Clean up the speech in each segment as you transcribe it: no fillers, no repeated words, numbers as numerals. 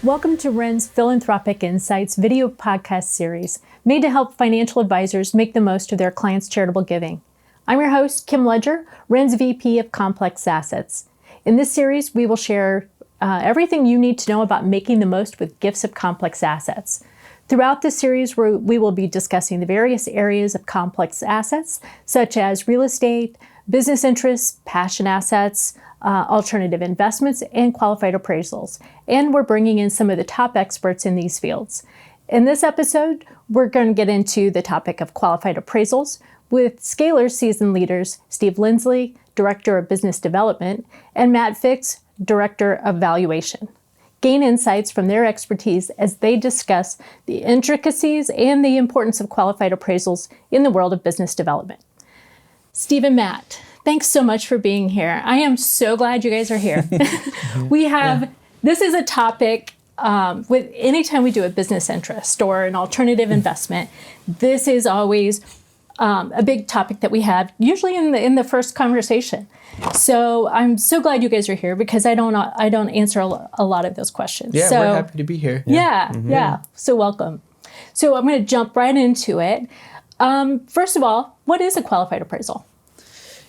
Welcome to REN's Philanthropic Insights video podcast series, made to help financial advisors make the most of their clients' charitable giving. I'm your host, Kim Ledger, REN's VP of Complex Assets. In this series, we will share everything you need to know about making the most with gifts of complex assets. Throughout this series, we will be discussing the various areas of complex assets, such as real estate, business interests, passion assets, alternative investments, and qualified appraisals. And we're bringing in some of the top experts in these fields. In this episode, we're going to get into the topic of qualified appraisals with Scalar seasoned leaders Steve Lindsley, Director of Business Development, and Matt Fix, Director of Valuation. Gain insights from their expertise as they discuss the intricacies and the importance of qualified appraisals in the world of business development. Steve and Matt, thanks so much for being here. I am so glad you guys are here. This is a topic with anytime we do a business interest or an alternative investment, this is always a big topic that we have usually in the first conversation. So I'm so glad you guys are here because I don't answer a lot of those questions. Yeah, so, we're happy to be here. Yeah. So welcome. So I'm going to jump right into it. First of all, what is a qualified appraisal?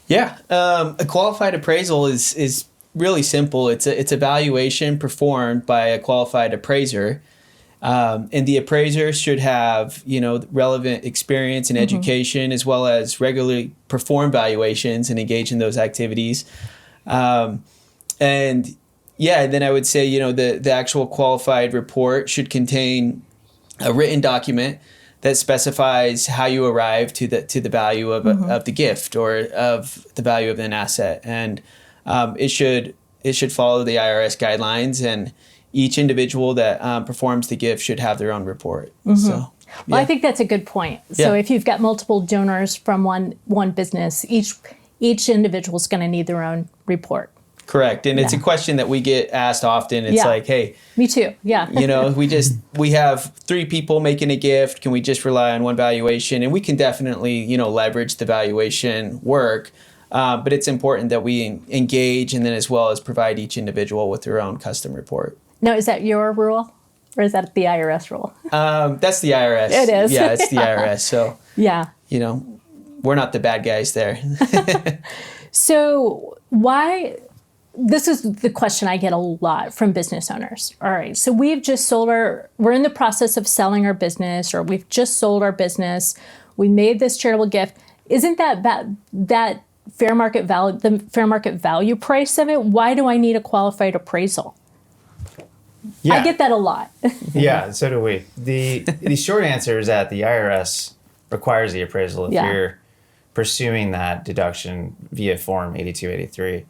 Yeah, a qualified appraisal is really simple. It's a valuation performed by a qualified appraiser, and the appraiser should have relevant experience and education as well as regularly perform valuations and engage in those activities. Then I would say the actual qualified report should contain a written document that specifies how you arrive to the value of the gift or of the value of an asset, and it should follow the IRS guidelines, and each individual that performs the gift should have their own report. So, Well, I think that's a good point. So if you've got multiple donors from one business, each individual is going to need their own report. Correct. And it's a question that we get asked often. It's like, hey, me too. Yeah. we have three people making a gift. Can we just rely on one valuation? And we can definitely, leverage the valuation work. But it's important that we engage and then as well as provide each individual with their own custom report. Now, is that your rule or is that the IRS rule? That's the IRS. It is. Yeah, it's the IRS. So, we're not the bad guys there. So this is the question I get a lot from business owners. All right, so we're in the process of selling our business, or we've just sold our business. We made this charitable gift. Isn't that fair market value, the fair market value price of it? Why do I need a qualified appraisal? Yeah. I get that a lot. Yeah, so do we. The short answer is that the IRS requires the appraisal if you're pursuing that deduction via Form 8283.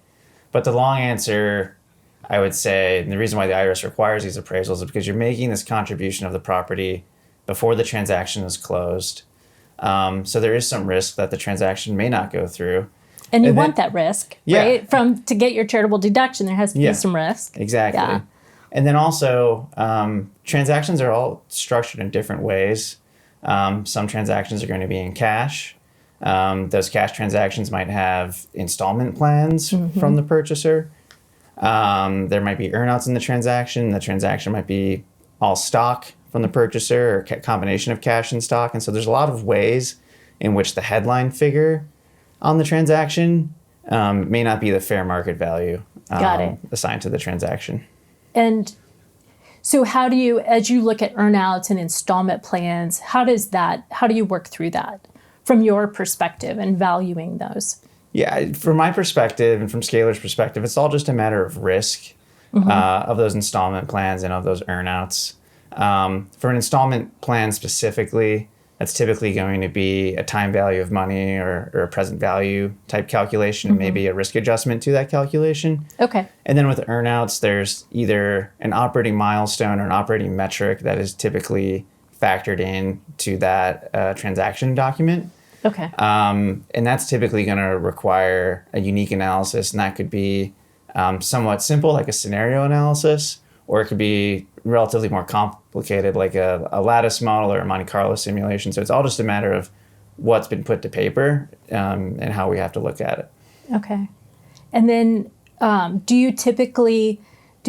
But the long answer, I would say, and the reason why the IRS requires these appraisals is because you're making this contribution of the property before the transaction is closed. So there is some risk that the transaction may not go through. And you want that risk, right? To get your charitable deduction, there has to be some risk. Exactly. Yeah. And then also, transactions are all structured in different ways. Some transactions are going to be in cash. Those cash transactions might have installment plans from the purchaser. There might be earnouts in the transaction. The transaction might be all stock from the purchaser or a combination of cash and stock. And so there's a lot of ways in which the headline figure on the transaction may not be the fair market value assigned to the transaction. And so how do you, as you look at earnouts and installment plans, how do you work through that from your perspective and valuing those? Yeah, from my perspective and from Scalar's perspective, it's all just a matter of risk of those installment plans and of those earnouts. For an installment plan specifically, that's typically going to be a time value of money or a present value type calculation, and maybe a risk adjustment to that calculation. Okay. And then with earnouts, there's either an operating milestone or an operating metric that is typically factored in to that transaction document. Okay. And that's typically going to require a unique analysis, and that could be somewhat simple, like a scenario analysis, or it could be relatively more complicated, like a lattice model or a Monte Carlo simulation. So it's all just a matter of what's been put to paper and how we have to look at it. Okay. And then do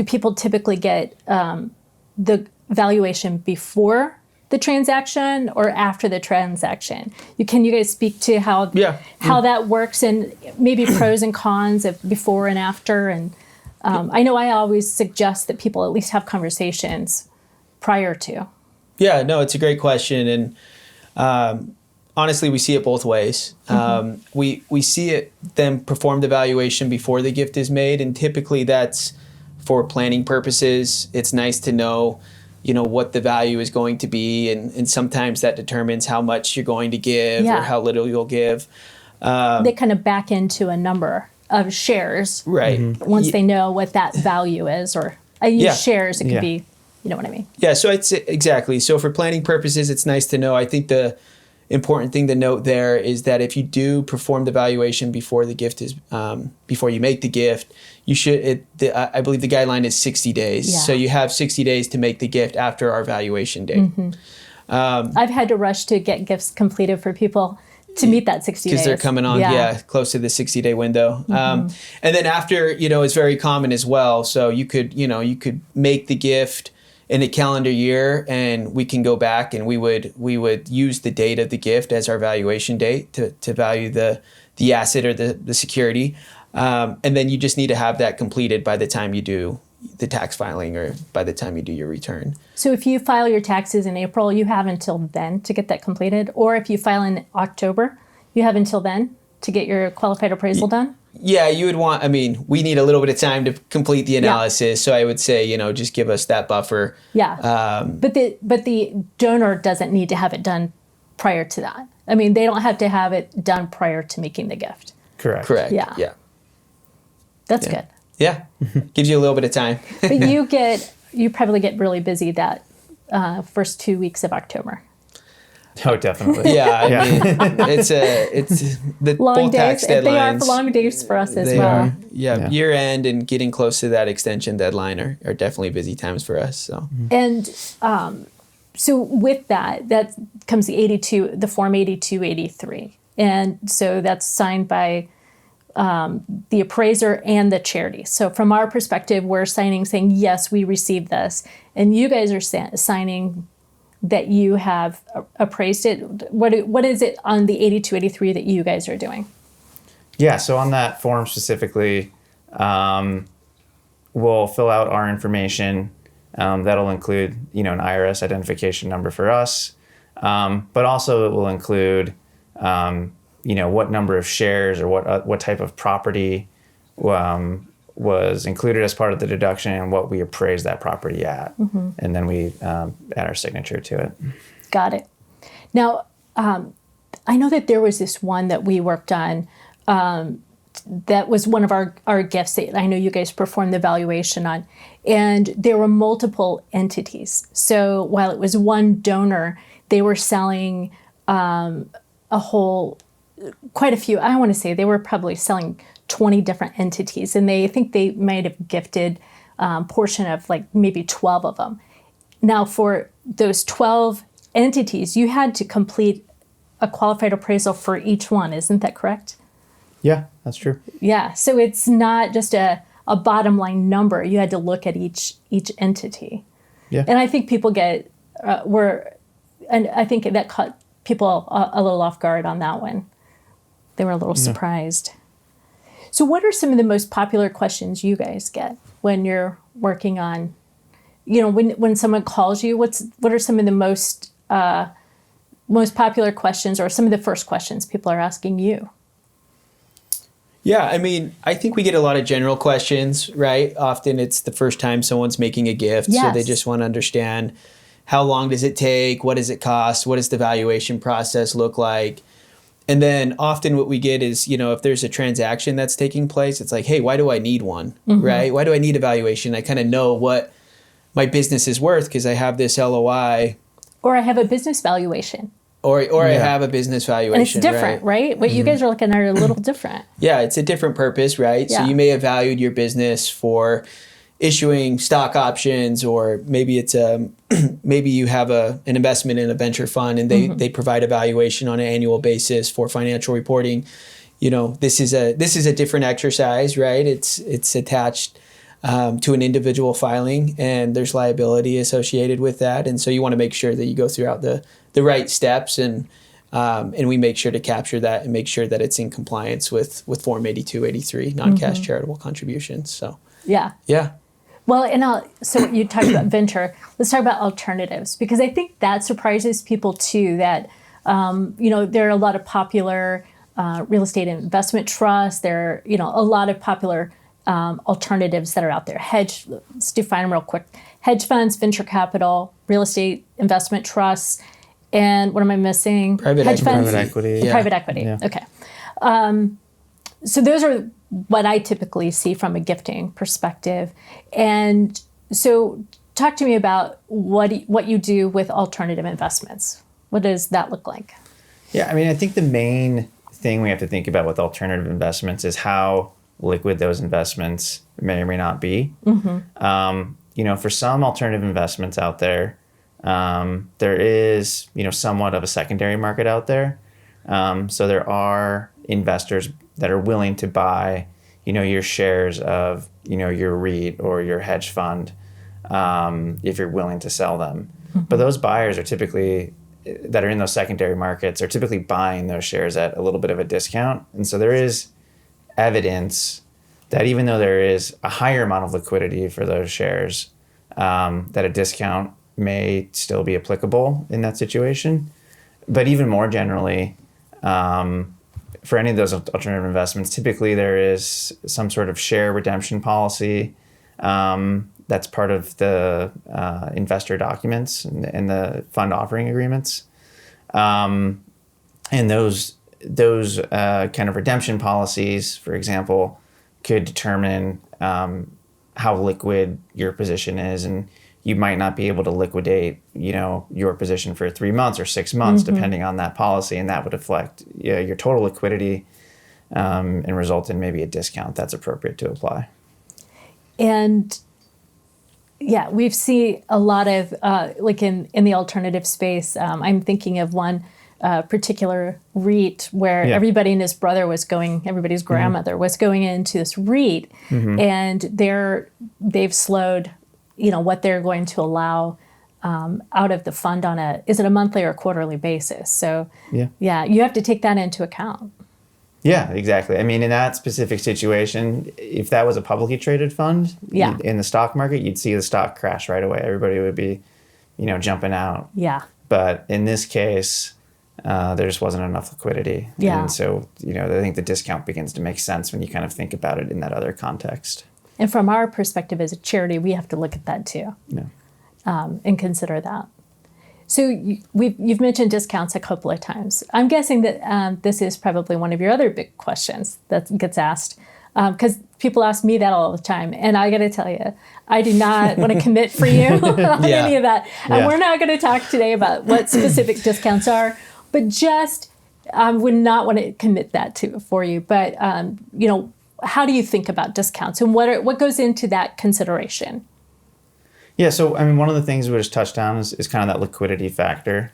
people typically get the valuation before the transaction or after the transaction? Can you guys speak to how that works and maybe pros and cons of before and after? And I know I always suggest that people at least have conversations prior to. Yeah, no, it's a great question. And honestly, we see it both ways. We see it them perform the valuation before the gift is made. And typically that's for planning purposes. It's nice to know, what the value is going to be. And sometimes that determines how much you're going to give or how little you'll give. They kind of back into a number of shares. Right. Once they know what that value is, or I use shares, it could be, you know what I mean? Yeah, so it's exactly. So for planning purposes, it's nice to know. I think the important thing to note there is that if you do perform the valuation before the gift is, before you make the gift, you should, I believe the guideline is 60 days. Yeah. So you have 60 days to make the gift after our valuation date. I've had to rush to get gifts completed for people to meet that 60 days. Because they're coming on, close to the 60-day window. And then after, it's very common as well. So you could make the gift in a calendar year, and we can go back and we would use the date of the gift as our valuation date to value the asset or the security. And then you just need to have that completed by the time you do the tax filing or by the time you do your return. So if you file your taxes in April, you have until then to get that completed? Or if you file in October, you have until then to get your qualified appraisal done? Yeah, you would want, we need a little bit of time to complete the analysis. Yeah. So I would say, just give us that buffer. Yeah. But the donor doesn't need to have it done prior to that. They don't have to have it done prior to making the gift. Correct. Yeah. That's good. Yeah. Gives you a little bit of time. But you probably get really busy that first 2 weeks of October. Oh, definitely. Yeah, it's the long both days. tax deadlines. They are long days for us as they well. Are. Yeah, year end and getting close to that extension deadline are definitely busy times for us. So and so with that comes the Form 8283, and so that's signed by the appraiser and the charity. So from our perspective, we're saying yes, we received this, and you guys are signing that you have appraised it. What is it on the 8283 that you guys are doing? Yeah, so on that form specifically, we'll fill out our information. That'll include, an IRS identification number for us, but also it will include, what number of shares or what type of property was included as part of the deduction and what we appraised that property at. And then we add our signature to it. Got it. Now, I know that there was this one that we worked on that was one of our gifts that I know you guys performed the valuation on. And there were multiple entities. So while it was one donor, they were selling quite a few. I want to say they were probably selling 20 different entities, and I think they might have gifted portion of maybe 12 of them. Now for those 12 entities, you had to complete a qualified appraisal for each one. Isn't that correct? Yeah, that's true. Yeah, so it's not just a bottom line number. You had to look at each entity. Yeah. And I think people and I think that caught people a little off guard on that one. They were a little surprised. So what are some of the most popular questions you guys get when you're working on, when someone calls you, what are some of the most popular questions or some of the first questions people are asking you? Yeah, I think we get a lot of general questions, right? Often it's the first time someone's making a gift, so they just want to understand how long does it take, what does it cost, what does the valuation process look like? And then often what we get is, if there's a transaction that's taking place, it's like, hey, why do I need one, right? Why do I need a valuation? I kind of know what my business is worth because I have this LOI. Or I have a business valuation. Or I have a business valuation. And it's different, right? What you guys are looking at are a little different. Yeah, it's a different purpose, right? Yeah. So you may have valued your business for issuing stock options, or maybe it's maybe you have an investment in a venture fund and they provide a valuation on an annual basis for financial reporting. This is a different exercise, right? It's attached to an individual filing, and there's liability associated with that. And so you want to make sure that you go throughout the right steps, and we make sure to capture that and make sure that it's in compliance with Form 8283, non-cash charitable contributions. So Yeah. Well, so you talked about venture. Let's talk about alternatives, because I think that surprises people too. That there are a lot of popular real estate investment trusts. There are a lot of popular alternatives that are out there. Let's define them real quick: hedge funds, venture capital, real estate investment trusts, and what am I missing? Private equity. Yeah. Private equity. Yeah. Okay. So those are what I typically see from a gifting perspective. And so talk to me about what you do with alternative investments. What does that look like? Yeah, I mean, I think the main thing we have to think about with alternative investments is how liquid those investments may or may not be. For some alternative investments out there, there is, somewhat of a secondary market out there. So there are investors that are willing to buy, your shares of, your REIT or your hedge fund, if you're willing to sell them. But those buyers are typically, that are in those secondary markets, are typically buying those shares at a little bit of a discount. And so there is evidence that even though there is a higher amount of liquidity for those shares, that a discount may still be applicable in that situation. But even more generally, for any of those alternative investments, typically there is some sort of share redemption policy that's part of the investor documents and the fund offering agreements. And those kind of redemption policies, for example, could determine how liquid your position is, and you might not be able to liquidate, your position for 3 months or 6 months, depending on that policy, and that would affect your total liquidity and result in maybe a discount that's appropriate to apply. And yeah, we've seen a lot of like in the alternative space. I'm thinking of one particular REIT where everybody and his brother everybody's grandmother was going into this REIT, and they've slowed what they're going to allow out of the fund on is it a monthly or quarterly basis? So yeah, you have to take that into account. Yeah, exactly. I mean, in that specific situation, if that was a publicly traded fund in the stock market, you'd see the stock crash right away. Everybody would be, jumping out. Yeah. But in this case, there just wasn't enough liquidity. Yeah. And so, I think the discount begins to make sense when you kind of think about it in that other context. And from our perspective as a charity, we have to look at that too, and consider that. So you've mentioned discounts a couple of times. I'm guessing that this is probably one of your other big questions that gets asked, because people ask me that all the time. And I got to tell you, I do not want to commit for you on any of that. And we're not going to talk today about what specific discounts are, but just would not want to commit that for you. But, how do you think about discounts, and what goes into that consideration? Yeah, so I mean, one of the things we just touched on is kind of that liquidity factor.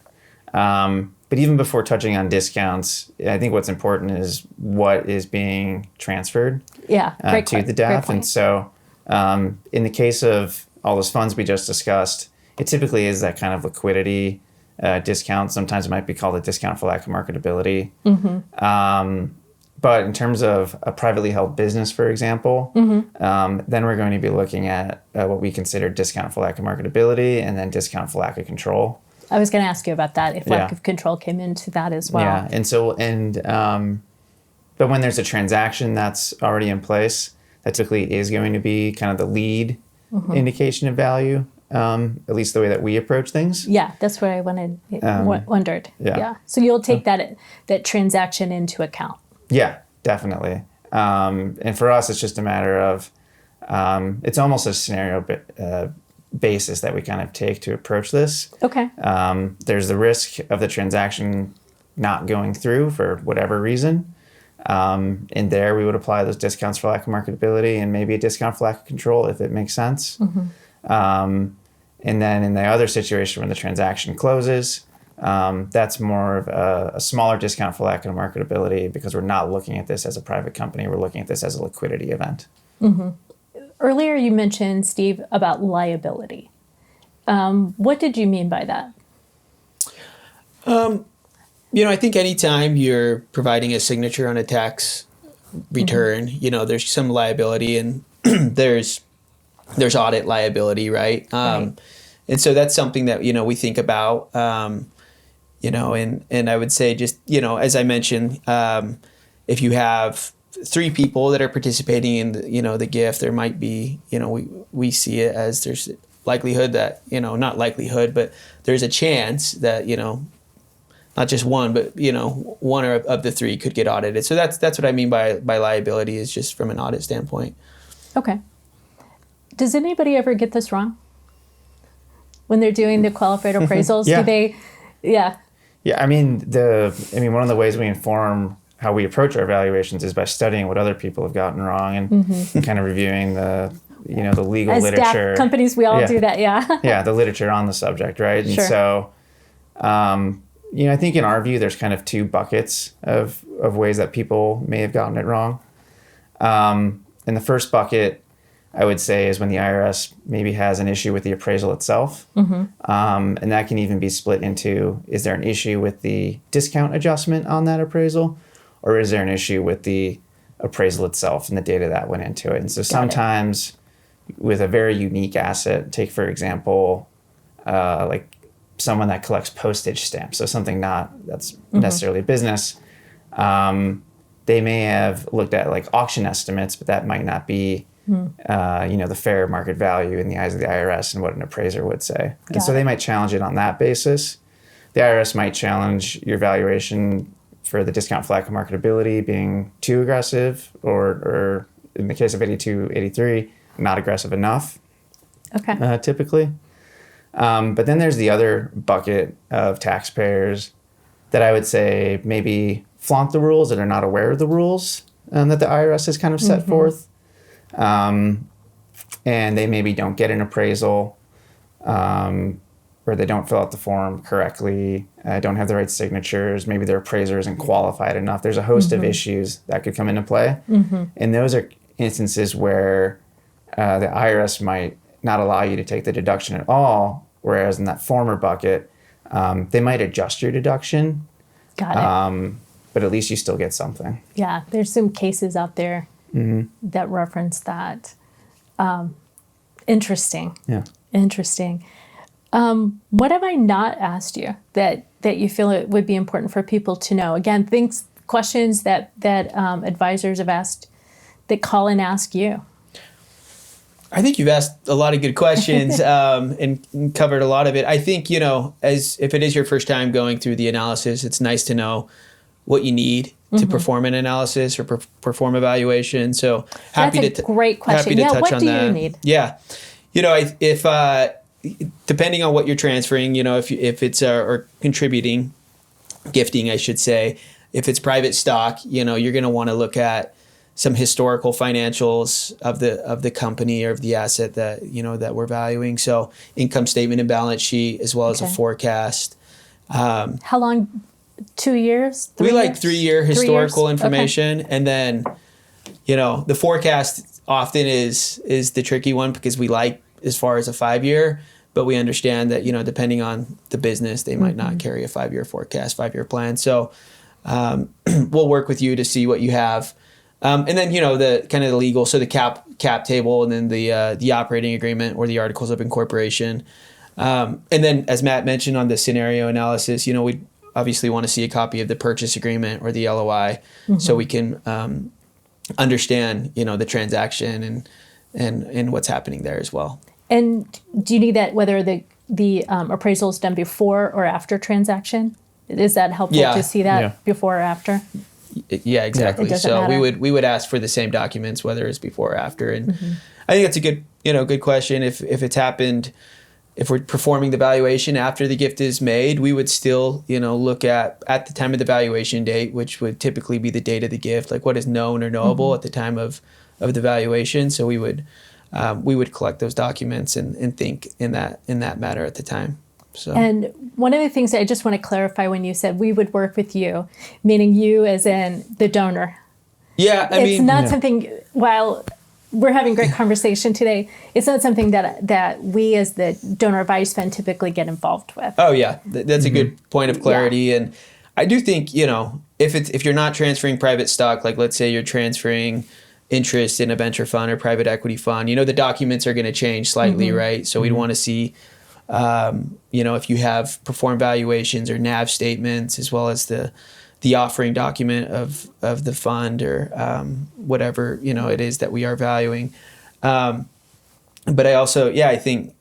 But even before touching on discounts, I think what's important is what is being transferred to the DAF. And so in the case of all those funds we just discussed, it typically is that kind of liquidity discount. Sometimes it might be called a discount for lack of marketability. But in terms of a privately held business, for example, then we're going to be looking at what we consider discount for lack of marketability, and then discount for lack of control. I was going to ask you about that, if lack of control came into that as well. Yeah, but when there's a transaction that's already in place, that typically is going to be kind of the lead indication of value, at least the way that we approach things. Yeah, that's what I wondered. Yeah. So you'll take that transaction into account. Yeah, definitely. And for us, it's just a matter of, it's almost a scenario basis that we kind of take to approach this. Okay. There's the risk of the transaction not going through for whatever reason. In there, we would apply those discounts for lack of marketability and maybe a discount for lack of control if it makes sense. And then in the other situation when the transaction closes, that's more of a smaller discount for lack of marketability, because we're not looking at this as a private company. We're looking at this as a liquidity event. Earlier you mentioned, Steve, about liability. What did you mean by that? I think anytime you're providing a signature on a tax return, there's some liability, and there's audit liability, right? Right. And so that's something that, we think about, and I would say just, as I mentioned, if you have 3 people that are participating in the gift, there might be, we see it as there's likelihood that, not likelihood, but there's a chance that, not just one, but, one of the 3 could get audited. So that's what I mean by liability, is just from an audit standpoint. Okay. Does anybody ever get this wrong when they're doing the qualified appraisals? Yeah. Do they? Yeah. Yeah, I mean, one of the ways we inform how we approach our evaluations is by studying what other people have gotten wrong and kind of reviewing the legal As literature. staff companies, we all do that. Yeah. Yeah, the literature on the subject, right? Sure. And so, I think in our view, there's kind of 2 buckets of ways that people may have gotten it wrong. And the first bucket, I would say, is when the IRS maybe has an issue with the appraisal itself. And that can even be split into, is there an issue with the discount adjustment on that appraisal, or is there an issue with the appraisal itself and the data that went into it? And so sometimes with a very unique asset, take for example, like someone that collects postage stamps, so something that's necessarily business, they may have looked at like auction estimates, but that might not be the fair market value in the eyes of the IRS and what an appraiser would say. And so they might challenge it on that basis. The IRS might challenge your valuation for the discount for lack of marketability being too aggressive, or in the case of 82, 83, not aggressive enough, typically. But then there's the other bucket of taxpayers that I would say maybe flaunt the rules, that are not aware of the rules that the IRS has kind of set forth. And they maybe don't get an appraisal, or they don't fill out the form correctly, don't have the right signatures, maybe their appraiser isn't qualified enough. There's a host of issues that could come into play. And those are instances where the IRS might not allow you to take the deduction at all, whereas in that former bucket, they might adjust your deduction. Got it. But at least you still get something. Yeah, there's some cases out there that reference that. Interesting. Yeah. Interesting. What have I not asked you that you feel it would be important for people to know? Again, questions that advisors have asked, that call and ask you. I think you've asked a lot of good questions and covered a lot of it. I think, as if it is your first time going through the analysis, it's nice to know what you need to perform an analysis or perform evaluation. So That's a great question. Happy to touch what on do that. you need? Yeah. If depending on what you're transferring, if it's or contributing, gifting, I should say, if it's private stock, you're going to want to look at some historical financials of the company or of the asset that that we're valuing. So income statement and balance sheet, as well as a forecast. How long? 2 years? 3 we years? like 3-year historical information, and then the forecast often is the tricky one, because we like as far as a 5-year, but we understand that depending on the business, they might not carry a 5-year forecast, 5-year plan. So we'll work with you to see what you have. And then, the kind of the legal, so the cap table, and then the operating agreement or the articles of incorporation. And then, as Matt mentioned on the scenario analysis, we obviously want to see a copy of the purchase agreement or the LOI, so we can understand, the transaction and what's happening there as well. And do you need that, whether the appraisal is done before or after transaction? Is that helpful to see that before or after? Yeah, exactly. So we would ask for the same documents, whether it's before or after. And I think that's a good question. If it's happened, if we're performing the valuation after the gift is made, we would still, look at the time of the valuation date, which would typically be the date of the gift, like what is known or knowable at the time of the valuation. So we would collect those documents and think in that matter at the time. So. And one of the things that I just want to clarify, when you said we would work with you, meaning you as in the donor. Yeah, it's not something, while we're having great conversation today. It's not something that we as the donor advised fund typically get involved with. Oh yeah, that's a good point of clarity. And I do think, if you're not transferring private stock, like let's say you're transferring interest in a venture fund or private equity fund, the documents are going to change slightly, right? So we'd want to see, if you have performed valuations or NAV statements, as well as the offering document of the fund or whatever, it is that we are valuing. But I also, I think,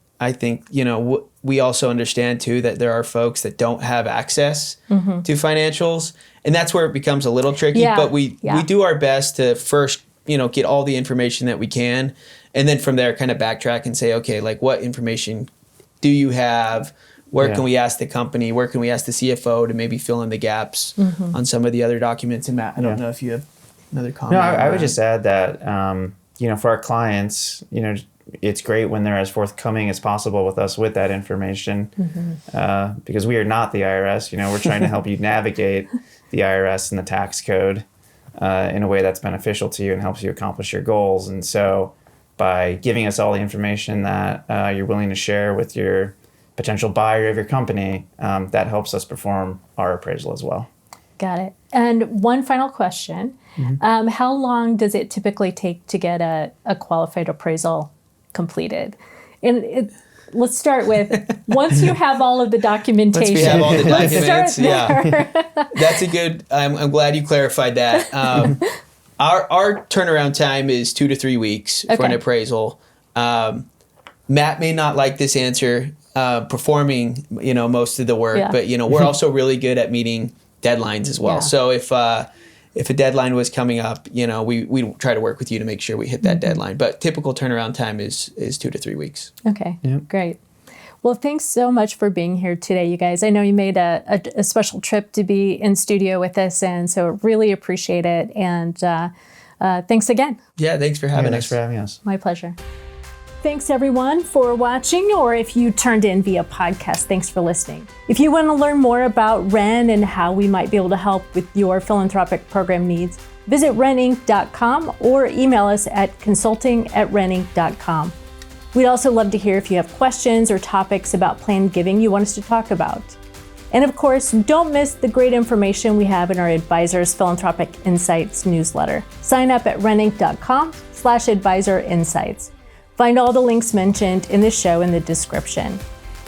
we also understand too that there are folks that don't have access to financials, and that's where it becomes a little tricky. Yeah. But we do our best to first, get all the information that we can, and then from there kind of backtrack and say, okay, like what information do you have? Where can we ask the company? Where can we ask the CFO to maybe fill in the gaps on some of the other documents? And Matt, I don't know if you have another comment. No, I would just add that, for our clients, it's great when they're as forthcoming as possible with us with that information, because we are not the IRS. We're trying to help you navigate the IRS and the tax code in a way that's beneficial to you and helps you accomplish your goals. And so by giving us all the information that you're willing to share with your potential buyer of your company, that helps us perform our appraisal as well. Got it. And one final question. How long does it typically take to get a qualified appraisal completed? And let's start with, once you have all of the documentation. Once we have all the documents, yeah. That's a good, I'm glad you clarified that. Our turnaround time is 2 to 3 weeks for an appraisal. Matt may not like this answer, performing, most of the work, but, we're also really good at meeting deadlines as well. So if a deadline was coming up, we try to work with you to make sure we hit that deadline. But typical turnaround time is 2 to 3 weeks. Okay, great. Well, thanks so much for being here today, you guys. I know you made a special trip to be in studio with us, and so really appreciate it. And thanks again. Yeah, thanks for having us. Thanks for having us. My pleasure. Thanks, everyone, for watching, or if you turned in via podcast, thanks for listening. If you want to learn more about Ren and how we might be able to help with your philanthropic program needs, visit reninc.com or email us at consulting@reninc.com. We'd also love to hear if you have questions or topics about planned giving you want us to talk about. And of course, don't miss the great information we have in our Advisors Philanthropic Insights newsletter. Sign up at reninc.com/advisorinsights. Find all the links mentioned in this show in the description.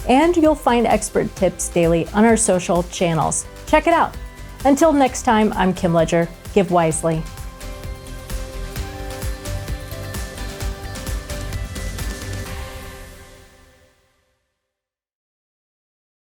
And you'll find expert tips daily on our social channels. Check it out. Until next time, I'm Kim Ledger. Give wisely.